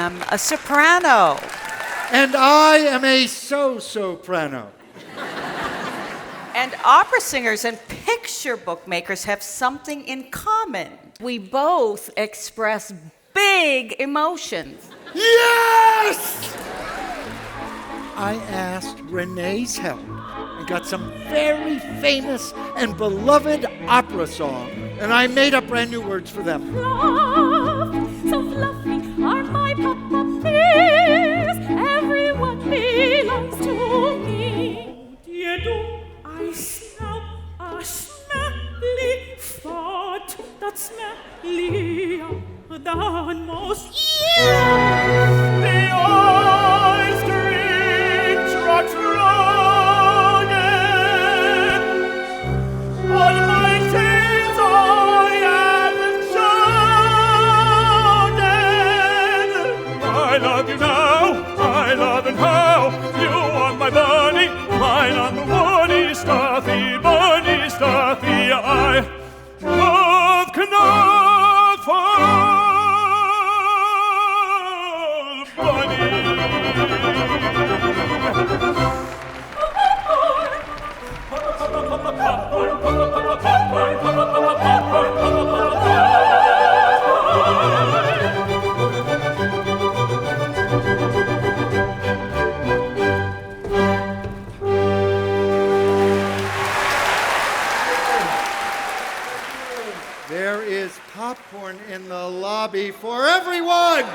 am a soprano. And I am a soprano. And opera singers and picture bookmakers have something in common. We both express big emotions. Yes! I asked Renée's help and got some very famous and beloved opera song, and I made up brand new words for them. Love, so fluffy are my puppies. Everyone belongs to me. Dear do I smell a smelly fart that's smellier than most. Yes! The oysters are rugged. On my tales I am shouted. I love you now, I love and how. You are my bunny, mine on the bunny stuffy, I love Knuffle bunny. There is popcorn in the lobby for everyone!